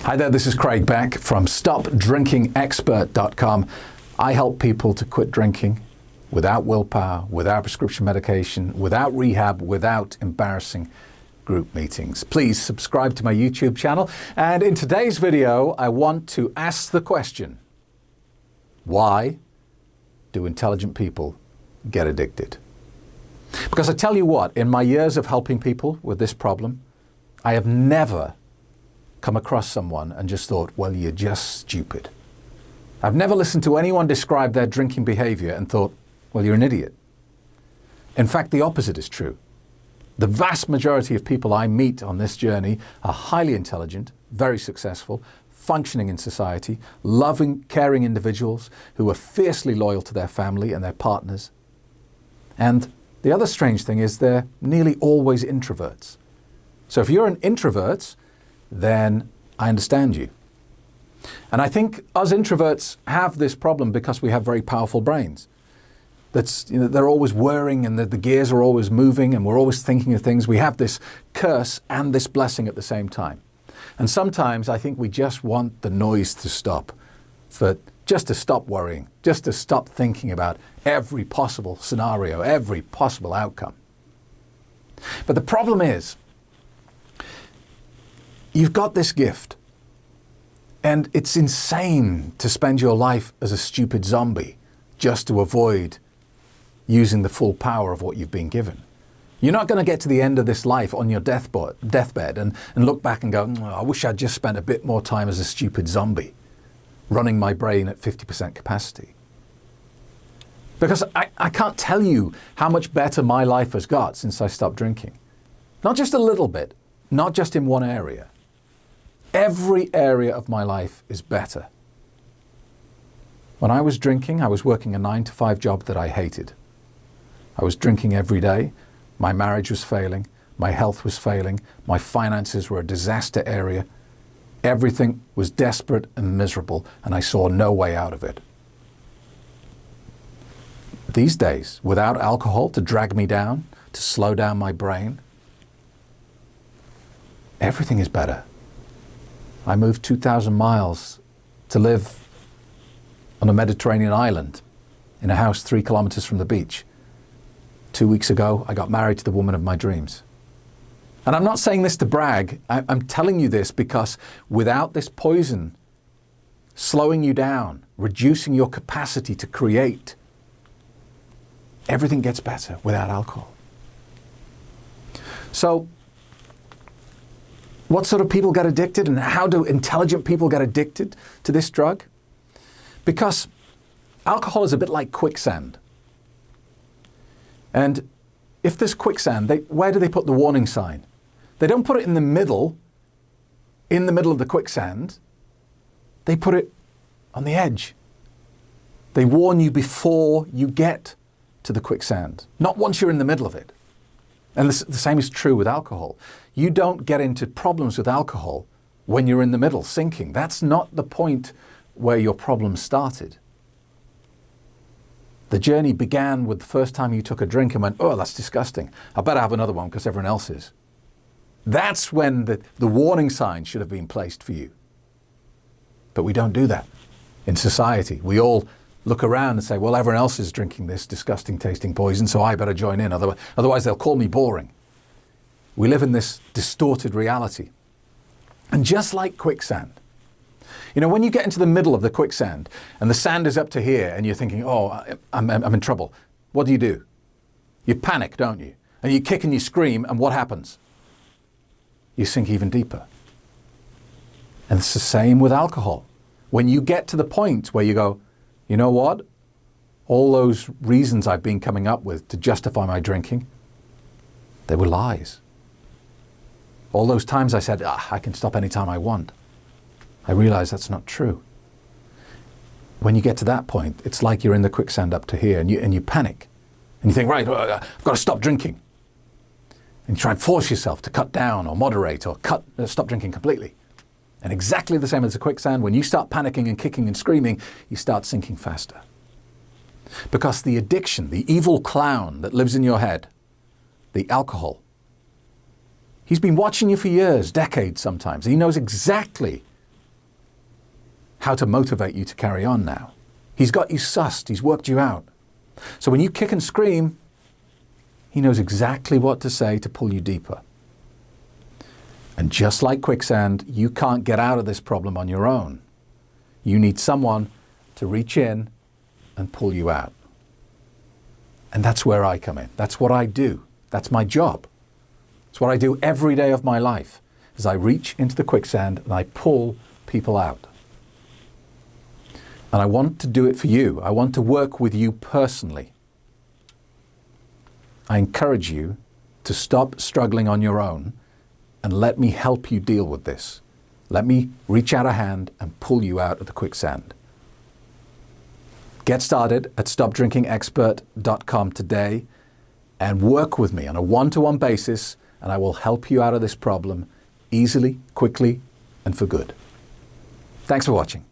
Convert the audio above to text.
Hi there, this is Craig Beck from StopDrinkingExpert.com. I help people to quit drinking without willpower, without prescription medication, without rehab, without embarrassing group meetings. Please subscribe to my YouTube channel. And in today's video, I want to ask the question, why do intelligent people get addicted? Because I tell you what, in my years of helping people with this problem, I have never come across someone and just thought, well, you're just stupid. I've never listened to anyone describe their drinking behavior and thought, well, you're an idiot. In fact, the opposite is true. The vast majority of people I meet on this journey are highly intelligent, very successful, functioning in society, loving, caring individuals who are fiercely loyal to their family and their partners. And the other strange thing is they're nearly always introverts. So if you're an introvert, then I understand you. And I think us introverts have this problem because we have very powerful brains. They're always whirring and the gears are always moving and we're always thinking of things. We have this curse and this blessing at the same time. And sometimes I think we just want the noise to stop, just to stop worrying, just to stop thinking about every possible scenario, every possible outcome. But the problem is, you've got this gift, and it's insane to spend your life as a stupid zombie just to avoid using the full power of what you've been given. You're not going to get to the end of this life on your deathbed and look back and go, oh, I wish I'd just spent a bit more time as a stupid zombie, running my brain at 50% capacity. Because I can't tell you how much better my life has got since I stopped drinking. Not just a little bit, not just in one area. Every area of my life is better. When I was drinking, I was working a 9-to-5 job that I hated. I was drinking every day. My marriage was failing. My health was failing. My finances were a disaster area. Everything was desperate and miserable, and I saw no way out of it. These days, without alcohol to drag me down, to slow down my brain, everything is better. I moved 2,000 miles to live on a Mediterranean island in a house 3 kilometers from the beach. 2 weeks ago, I got married to the woman of my dreams. And I'm not saying this to brag. I'm telling you this because without this poison slowing you down, reducing your capacity to create, everything gets better without alcohol. So, what sort of people get addicted, and how do intelligent people get addicted to this drug? Because alcohol is a bit like quicksand. And if there's quicksand, where do they put the warning sign? They don't put it in the middle of the quicksand. They put it on the edge. They warn you before you get to the quicksand, not once you're in the middle of it. And the same is true with alcohol. You don't get into problems with alcohol when you're in the middle, sinking. That's not the point where your problem started. The journey began with the first time you took a drink and went, oh, that's disgusting. I better have another one because everyone else is. That's when the warning sign should have been placed for you. But we don't do that in society. We all look around and say, well, everyone else is drinking this disgusting tasting poison, so I better join in. Otherwise they'll call me boring. We live in this distorted reality. And just like quicksand, when you get into the middle of the quicksand and the sand is up to here and you're thinking, oh, I'm in trouble. What do? You panic, don't you? And you kick and you scream, and what happens? You sink even deeper. And it's the same with alcohol. When you get to the point where you go, you know what? All those reasons I've been coming up with to justify my drinking, they were lies. All those times I said, I can stop anytime I want. I realize that's not true. When you get to that point, it's like you're in the quicksand up to here and you panic. And you think, right, I've got to stop drinking. And you try and force yourself to cut down or moderate or stop drinking completely. And exactly the same as the quicksand, when you start panicking and kicking and screaming, you start sinking faster. Because the addiction, the evil clown that lives in your head, the alcohol, he's been watching you for years, decades sometimes. He knows exactly how to motivate you to carry on now. He's got you sussed. He's worked you out. So when you kick and scream, he knows exactly what to say to pull you deeper. And just like quicksand, you can't get out of this problem on your own. You need someone to reach in and pull you out. And that's where I come in. That's what I do. That's my job. It's what I do every day of my life, is I reach into the quicksand and I pull people out. And I want to do it for you. I want to work with you personally. I encourage you to stop struggling on your own and let me help you deal with this. Let me reach out a hand and pull you out of the quicksand. Get started at stopdrinkingexpert.com today and work with me on a one-to-one basis, and I will help you out of this problem easily, quickly, and for good. Thanks for watching.